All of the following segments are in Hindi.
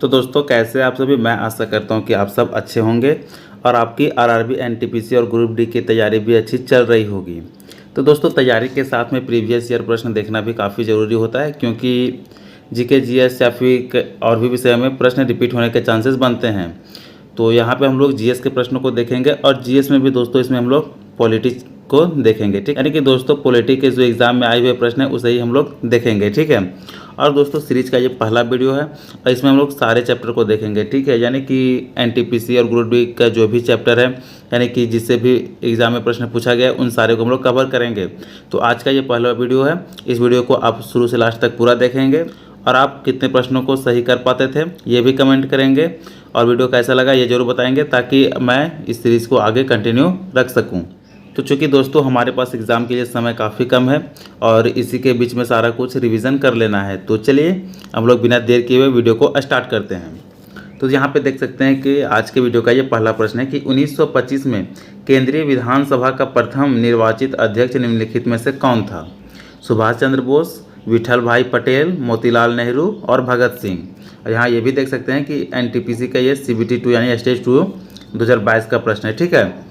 तो दोस्तों कैसे आप सभी। मैं आशा करता हूं कि आप सब अच्छे होंगे और आपकी आरआरबी, एनटीपीसी और ग्रुप डी की तैयारी भी अच्छी चल रही होगी। तो दोस्तों तैयारी के साथ में प्रीवियस ईयर प्रश्न देखना भी काफ़ी ज़रूरी होता है, क्योंकि जीके, जीएस या फिर और भी विषय में प्रश्न रिपीट होने के चांसेस बनते हैं। तो यहाँ पे हम लोग जीएस के प्रश्नों को देखेंगे और जीएस में भी दोस्तों इसमें हम लोग पॉलिटिक्स को देखेंगे, ठीक। यानी कि दोस्तों पॉलिटिक्स के जो एग्जाम में आए हुए प्रश्न है उसे ही हम लोग देखेंगे, ठीक है। और दोस्तों सीरीज का ये पहला वीडियो है और इसमें हम लोग सारे चैप्टर को देखेंगे, ठीक है। यानी कि एनटीपीसी और ग्रुप डी का जो भी चैप्टर है, यानी कि जिससे भी एग्जाम में प्रश्न पूछा गया है, उन सारे को हम लोग कवर करेंगे। तो आज का ये पहला वीडियो है। इस वीडियो को आप शुरू से लास्ट तक पूरा देखेंगे और आप कितने प्रश्नों को सही कर पाते थे ये भी कमेंट करेंगे और वीडियो कैसा लगा ये जरूर बताएंगे, ताकि मैं इस सीरीज़ को आगे कंटिन्यू रख सकूं। तो चूँकि दोस्तों हमारे पास एग्ज़ाम के लिए समय काफ़ी कम है और इसी के बीच में सारा कुछ रिवीजन कर लेना है, तो चलिए हम लोग बिना देर किए हुए वीडियो को स्टार्ट करते हैं। तो यहाँ पे देख सकते हैं कि आज के वीडियो का ये पहला प्रश्न है कि 1925 में केंद्रीय विधानसभा का प्रथम निर्वाचित अध्यक्ष निम्नलिखित में से कौन था? सुभाष चंद्र बोस, विठल भाई पटेल, मोतीलाल नेहरू और भगत सिंह। और यहाँ ये भी देख सकते हैं कि एनटीपीसी का ये CBT 2 यानी स्टेज 2 2022 का प्रश्न है, ठीक है।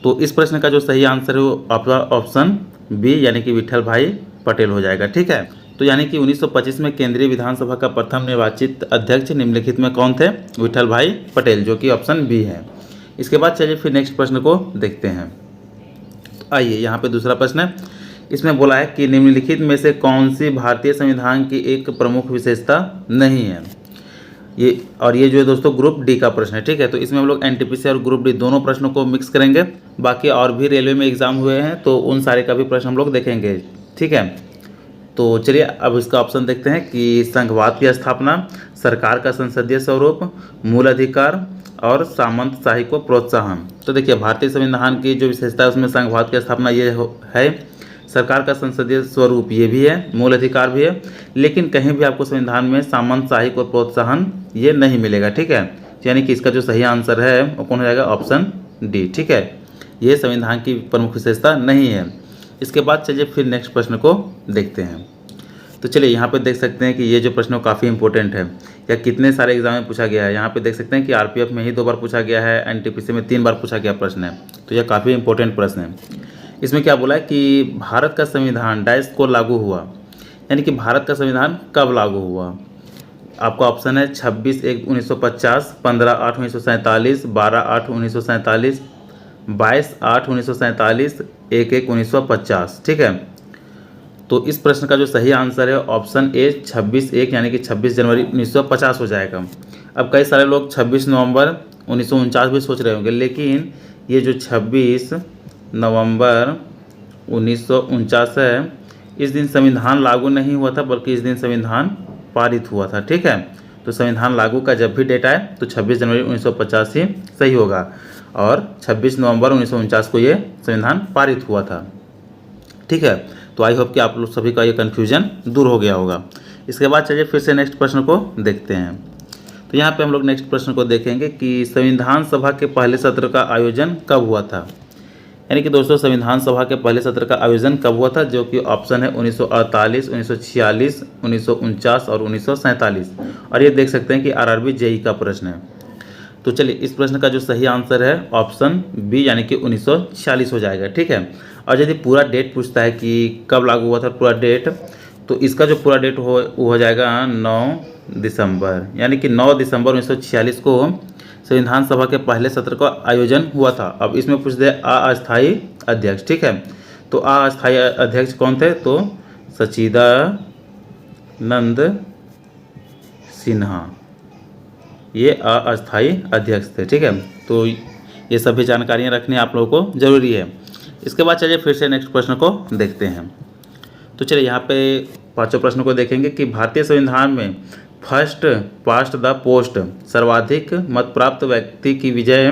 तो इस प्रश्न का जो सही आंसर है वो आपका ऑप्शन बी यानी कि विठल भाई पटेल हो जाएगा, ठीक है। तो यानी कि 1925 में केंद्रीय विधानसभा का प्रथम निर्वाचित अध्यक्ष निम्नलिखित में कौन थे? विठल भाई पटेल, जो कि ऑप्शन बी है। इसके बाद चलिए फिर नेक्स्ट प्रश्न को देखते हैं। तो आइए यहाँ पे दूसरा प्रश्न है। इसमें बोला है कि निम्नलिखित में से कौन सी भारतीय संविधान की एक प्रमुख विशेषता नहीं है? ये जो है दोस्तों ग्रुप डी का प्रश्न है, ठीक है। तो इसमें हम लोग एनटीपीसी और ग्रुप डी दोनों प्रश्नों को मिक्स करेंगे। बाकी और भी रेलवे में एग्जाम हुए हैं तो उन सारे का भी प्रश्न हम लोग देखेंगे, ठीक है। तो चलिए अब इसका ऑप्शन देखते हैं कि संघवाद की स्थापना, सरकार का संसदीय स्वरूप, मूल अधिकार और सामंतशाही को प्रोत्साहन। तो देखिए भारतीय संविधान की जो विशेषता है उसमें संघवाद की स्थापना ये है, सरकार का संसदीय स्वरूप ये भी है, मूल अधिकार भी है, लेकिन कहीं भी आपको संविधान में सामंतशाही को प्रोत्साहन ये नहीं मिलेगा, ठीक है। यानी कि इसका जो सही आंसर है वो कौन हो जाएगा? ऑप्शन डी, ठीक है। ये संविधान की प्रमुख विशेषता नहीं है। इसके बाद चलिए फिर नेक्स्ट प्रश्न को देखते हैं। तो चलिए यहाँ पे देख सकते हैं कि ये जो प्रश्न काफ़ी इंपॉर्टेंट है, या कितने सारे एग्जाम में पूछा गया है। यहाँ पे देख सकते हैं कि आरपीएफ में ही 2 बार पूछा गया है, एनटीपीसी में 3 बार पूछा गया प्रश्न है। तो यह काफ़ी इंपॉर्टेंट प्रश्न है। इसमें क्या बोला है कि भारत का संविधान डैश को लागू हुआ, यानी कि भारत का संविधान कब लागू हुआ? आपका ऑप्शन है 26/1/1950, 15/8/1947, 12/8/1947, 22/8/1947, 1/1/1950, ठीक है। तो इस प्रश्न का जो सही आंसर है ऑप्शन ए 26/1 यानी कि 26 जनवरी 1950 हो जाएगा। अब कई सारे लोग 26 नवंबर 1949 भी सोच रहे होंगे, लेकिन ये जो 26 नवंबर 1949 है, इस दिन संविधान लागू नहीं हुआ था, बल्कि इस दिन संविधान पारित हुआ था, ठीक है। तो संविधान लागू का जब भी डेट आए तो 26 जनवरी 1950 ही सही होगा और 26 नवंबर 1949 को ये संविधान पारित हुआ था, ठीक है। तो आई होप कि आप लोग सभी का ये कन्फ्यूजन दूर हो गया होगा। इसके बाद चलिए फिर से नेक्स्ट प्रश्न को देखते हैं। तो यहाँ पे हम लोग नेक्स्ट प्रश्न को देखेंगे कि संविधान सभा के पहले सत्र का आयोजन कब हुआ था? यानी कि दोस्तों संविधान सभा के पहले सत्र का आयोजन कब हुआ था, जो कि ऑप्शन है 1948, 1946, 1949 और 1947। और ये देख सकते हैं कि आरआरबी जेई का प्रश्न है। तो चलिए इस प्रश्न का जो सही आंसर है ऑप्शन बी यानी कि 1946 हो जाएगा, ठीक है। और यदि पूरा डेट पूछता है कि कब लागू हुआ था पूरा डेट, तो इसका जो पूरा डेट हो जाएगा 9 दिसंबर, यानी कि 9 दिसंबर 1946 को संविधान सभा के पहले सत्र का आयोजन हुआ था। अब इसमें पूछ दे अस्थायी अध्यक्ष, ठीक है। तो अस्थायी अध्यक्ष कौन थे? तो सच्चिदानंद सिन्हा, ये अस्थायी अध्यक्ष थे, ठीक है। तो ये सभी जानकारियाँ रखनी आप लोगों को जरूरी है। इसके बाद चलिए फिर से नेक्स्ट प्रश्न को देखते हैं। तो चलिए यहाँ पे पांचों प्रश्नों को देखेंगे कि भारतीय संविधान में फर्स्ट पास्ट द पोस्ट, सर्वाधिक मत प्राप्त व्यक्ति की विजय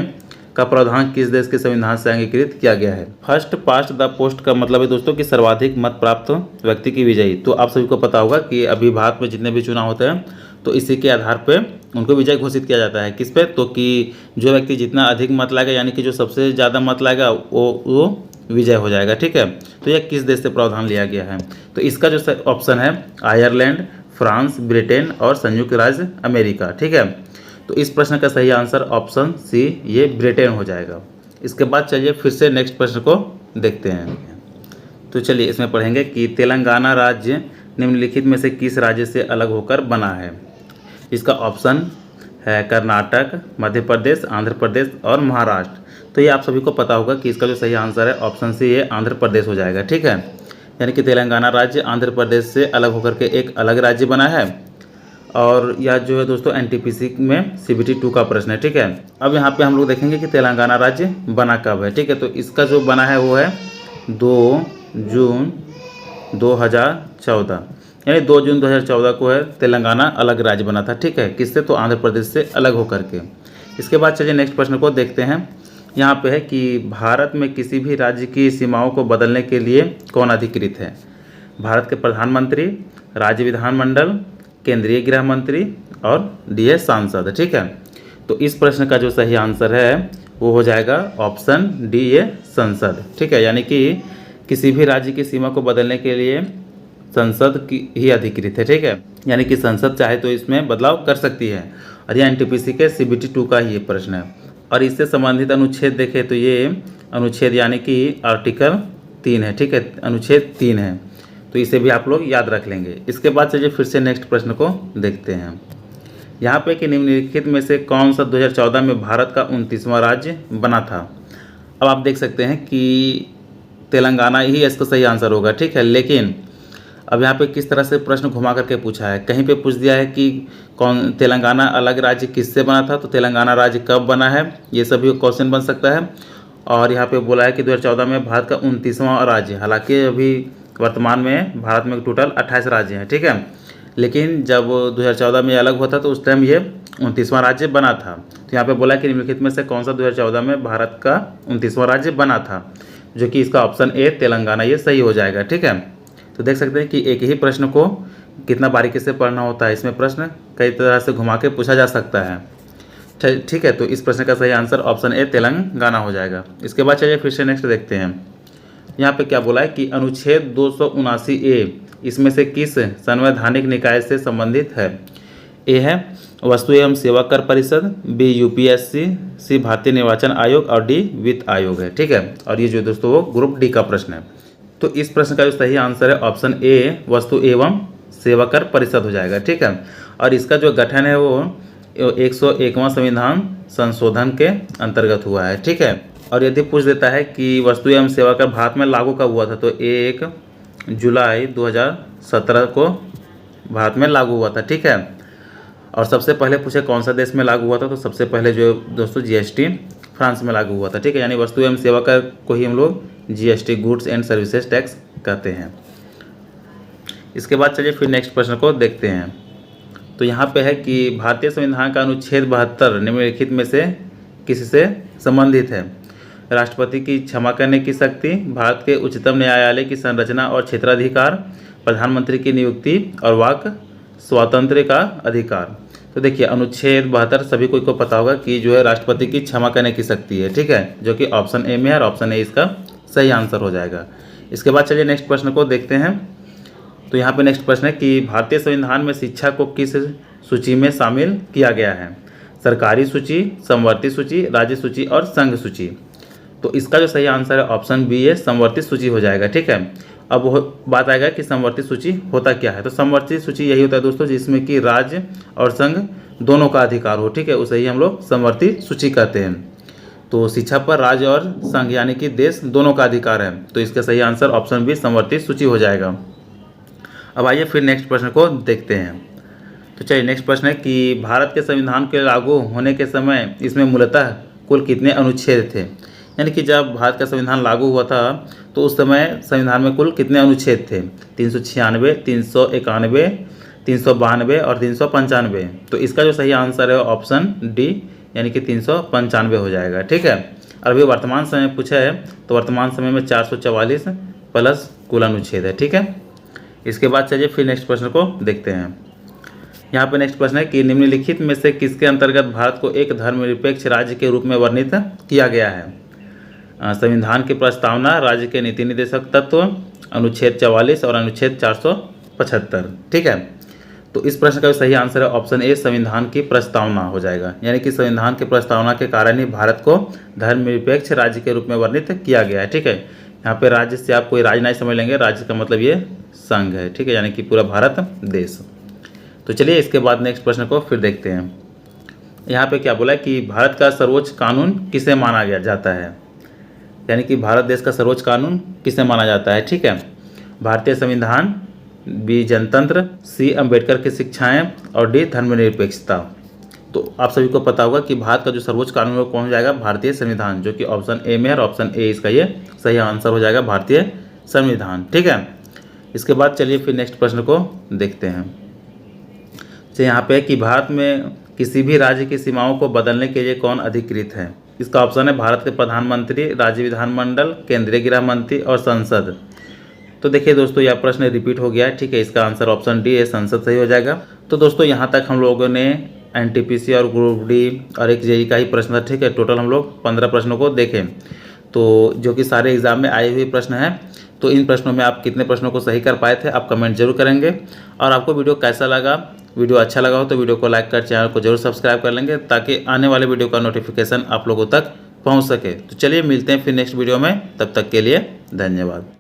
का प्रावधान किस देश के संविधान से अंगीकृत किया गया है? फर्स्ट पास्ट द पोस्ट का मतलब है दोस्तों कि सर्वाधिक मत प्राप्त व्यक्ति की विजयी। तो आप सभी को पता होगा कि अभी भारत में जितने भी चुनाव होते हैं तो इसी के आधार पे उनको विजय घोषित किया जाता है। किस पे? तो कि जो व्यक्ति जितना अधिक मत लाएगा, यानी कि जो सबसे ज़्यादा मत लाएगा वो विजय हो जाएगा, ठीक है। तो यह किस देश से प्रावधान लिया गया है? तो इसका जो ऑप्शन है आयरलैंड, फ्रांस, ब्रिटेन और संयुक्त राज्य अमेरिका। ठीक है, तो इस प्रश्न का सही आंसर ऑप्शन सी ये ब्रिटेन हो जाएगा। इसके बाद चलिए फिर से नेक्स्ट प्रश्न को देखते हैं। तो चलिए इसमें पढ़ेंगे कि तेलंगाना राज्य निम्नलिखित में से किस राज्य से अलग होकर बना है। इसका ऑप्शन है कर्नाटक, मध्य प्रदेश, आंध्र प्रदेश और महाराष्ट्र। तो ये आप सभी को पता होगा कि इसका जो सही आंसर है ऑप्शन सी ये आंध्र प्रदेश हो जाएगा। ठीक है, यानी कि तेलंगाना राज्य आंध्र प्रदेश से अलग होकर के एक अलग राज्य बना है। और यह जो है दोस्तों एनटीपीसी में CBT 2 का प्रश्न है। ठीक है, अब यहाँ पे हम लोग देखेंगे कि तेलंगाना राज्य बना कब है। ठीक है, तो इसका जो बना है वो है 2 जून 2014, यानी 2 जून 2014 को है तेलंगाना अलग राज्य बना था। ठीक है, किससे? तो आंध्र प्रदेश से अलग होकर के। इसके बाद चलिए नेक्स्ट प्रश्न को देखते हैं। यहाँ पे है कि भारत में किसी भी राज्य की सीमाओं को बदलने के लिए कौन अधिकृत है? भारत के प्रधानमंत्री, राज्य विधानमंडल, केंद्रीय गृह मंत्री और DA सांसद। ठीक है, तो इस प्रश्न का जो सही आंसर है वो हो जाएगा ऑप्शन DA संसद। ठीक है, यानी कि किसी भी राज्य की सीमा को बदलने के लिए संसद की ही अधिकृत है। ठीक है, यानी कि संसद चाहे तो इसमें बदलाव कर सकती है। और यह एनटीपीसी के CBT 2 का ही प्रश्न है। और इससे संबंधित अनुच्छेद देखें तो ये अनुच्छेद यानी कि आर्टिकल 3 है। ठीक है, अनुच्छेद 3 है, तो इसे भी आप लोग याद रख लेंगे। इसके बाद चलिए फिर से नेक्स्ट प्रश्न को देखते हैं। यहाँ पे कि निम्नलिखित में से कौन सा 2014 में भारत का 29वां राज्य बना था? अब आप देख सकते हैं कि तेलंगाना ही इसका सही आंसर होगा। ठीक है, लेकिन अब यहाँ पे किस तरह से प्रश्न घुमा करके पूछा है। कहीं पे पूछ दिया है कि कौन तेलंगाना अलग राज्य किससे बना था, तो तेलंगाना राज्य कब बना है, ये सभी क्वेश्चन बन सकता है। और यहाँ पे बोला है कि 2014 में भारत का 29वां राज्य, हालांकि अभी वर्तमान में भारत में टोटल 28 राज्य हैं। ठीक है, लेकिन जब 2014 में अलग हुआ था तो उस टाइम ये 29वां राज्य बना था। तो यहाँ पे बोला है कि निम्नलिखित में से कौन सा 2014 में भारत का 29वां राज्य बना था, जो कि इसका ऑप्शन ए तेलंगाना ये सही हो जाएगा। ठीक है, तो देख सकते हैं कि एक ही प्रश्न को कितना बारीकी से पढ़ना होता है। इसमें प्रश्न कई तरह से घुमा के पूछा जा सकता है। ठीक है, तो इस प्रश्न का सही आंसर ऑप्शन ए तेलंगाना हो जाएगा। इसके बाद चलिए फिर से नेक्स्ट देखते हैं। यहाँ पे क्या बोला है कि अनुच्छेद 279A इसमें से किस संवैधानिक निकाय से संबंधित है? ए है वस्तु एवं सेवा कर परिषद, B UPSC, C भारतीय निर्वाचन आयोग और D वित्त आयोग है। ठीक है, और ये जो दोस्तों वो ग्रुप D का प्रश्न है। तो इस प्रश्न का जो सही आंसर है ऑप्शन ए वस्तु एवं सेवा कर परिषद हो जाएगा। ठीक है, और इसका जो गठन है वो 101वां संविधान संशोधन के अंतर्गत हुआ है। ठीक है, और यदि पूछ देता है कि वस्तु एवं सेवा कर भारत में लागू कब हुआ था, तो 1 जुलाई 2017 को भारत में लागू हुआ था। ठीक है, और सबसे पहले पूछे कौन सा देश में लागू हुआ था, तो सबसे पहले जो दोस्तों GST फ्रांस में लागू हुआ था। ठीक है, यानी वस्तु एवं सेवा कर को ही हम लोग GST goods and services tax कहते हैं। इसके बाद चलिए फिर नेक्स्ट प्रश्न को देखते हैं। तो यहाँ पे है कि भारतीय संविधान का अनुच्छेद 72 निम्नलिखित में से किससे संबंधित है? राष्ट्रपति की क्षमा करने की शक्ति, भारत के उच्चतम न्यायालय की संरचना और क्षेत्राधिकार, प्रधानमंत्री की नियुक्ति और वाक स्वातंत्र्य का अधिकार। तो देखिए अनुच्छेद 72 सभी को पता होगा कि जो है राष्ट्रपति की क्षमा करने की शक्ति है। ठीक है, जो कि ऑप्शन ए में है और ऑप्शन ए इसका सही आंसर हो जाएगा। इसके बाद चलिए नेक्स्ट प्रश्न को देखते हैं। तो यहाँ पे नेक्स्ट प्रश्न है कि भारतीय संविधान में शिक्षा को किस सूची में शामिल किया गया है? सरकारी सूची, समवर्ती सूची, राज्य सूची और संघ सूची। तो इसका जो सही आंसर है ऑप्शन बी है समवर्ती सूची हो जाएगा। ठीक है, अब वो बात आएगा कि समवर्ती सूची होता क्या है। तो समवर्ती सूची यही होता है दोस्तों जिसमें कि राज्य और संघ दोनों का अधिकार हो। ठीक है, उसे ही हम लोग समवर्ती सूची कहते हैं। तो शिक्षा पर राज्य और संघ यानी कि देश दोनों का अधिकार है, तो इसका सही आंसर ऑप्शन बी समवर्ती सूची हो जाएगा। अब आइए फिर नेक्स्ट प्रश्न को देखते हैं। तो चलिए नेक्स्ट प्रश्न है कि भारत के संविधान के लागू होने के समय इसमें मूलतः कुल कितने अनुच्छेद थे? यानी कि जब भारत का संविधान लागू हुआ था तो उस समय संविधान में कुल कितने अनुच्छेद थे? 396, 391, 392 और 395। तो इसका जो सही आंसर है ऑप्शन डी यानी कि 395 हो जाएगा। ठीक है, और अभी वर्तमान समय पूछा है तो वर्तमान समय में 444 प्लस कुल अनुच्छेद है। ठीक है, इसके बाद चलिए फिर नेक्स्ट प्रश्न को देखते हैं। यहाँ पे नेक्स्ट प्रश्न है कि निम्नलिखित में से किसके अंतर्गत भारत को एक धर्मनिरपेक्ष राज्य के रूप में वर्णित किया गया है? संविधान की प्रस्तावना, राज्य के नीति निर्देशक तत्व, अनुच्छेद 44 और अनुच्छेद 475। ठीक है, तो इस प्रश्न का सही आंसर है ऑप्शन ए, संविधान की प्रस्तावना हो जाएगा। यानी कि संविधान की प्रस्तावना के कारण ही भारत को धर्मनिरपेक्ष राज्य के रूप में वर्णित किया गया है। ठीक है, यहाँ पे राज्य से आप कोई राज्य नहीं समझ लेंगे, राज्य का मतलब ये संघ है। ठीक है, यानी कि पूरा भारत देश। तो चलिए इसके बाद नेक्स्ट प्रश्न को फिर देखते हैं। यहाँ पे क्या बोला है कि भारत का सर्वोच्च कानून किसे माना गया जाता है, यानी कि भारत देश का सर्वोच्च कानून किसे माना जाता है। ठीक है, भारतीय संविधान, बी जनतंत्र, सी अम्बेडकर की शिक्षाएं और डी धर्मनिरपेक्षता। तो आप सभी को पता होगा कि भारत का जो सर्वोच्च कानून है वो कौन हो जाएगा, भारतीय संविधान, जो कि ऑप्शन ए में है और ऑप्शन ए इसका ये सही आंसर हो जाएगा, भारतीय संविधान। ठीक है, इसके बाद चलिए फिर नेक्स्ट प्रश्न को देखते हैं। तो यहाँ पे कि भारत में किसी भी राज्य की सीमाओं को बदलने के लिए कौन अधिकृत है। इसका ऑप्शन है भारत के प्रधानमंत्री, राज्य विधानमंडल, केंद्रीय गृह मंत्री और संसद। तो देखिए दोस्तों, यह प्रश्न रिपीट हो गया है। ठीक है, इसका आंसर ऑप्शन डी है, संसद सही हो जाएगा। तो दोस्तों यहाँ तक हम लोगों ने एनटीपीसी और ग्रुप डी और एक जेईई का ही प्रश्न था। ठीक है, टोटल हम लोग 15 प्रश्नों को देखें, तो जो कि सारे एग्जाम में आए हुए प्रश्न हैं। तो इन प्रश्नों में आप कितने प्रश्नों को सही कर पाए थे, आप कमेंट जरूर करेंगे। और आपको वीडियो कैसा लगा, वीडियो अच्छा लगा हो तो वीडियो को लाइक कर चैनल को जरूर सब्सक्राइब कर लेंगे, ताकि आने वाले वीडियो का नोटिफिकेशन आप लोगों तक पहुंच सके। तो चलिए मिलते हैं फिर नेक्स्ट वीडियो में, तब तक के लिए धन्यवाद।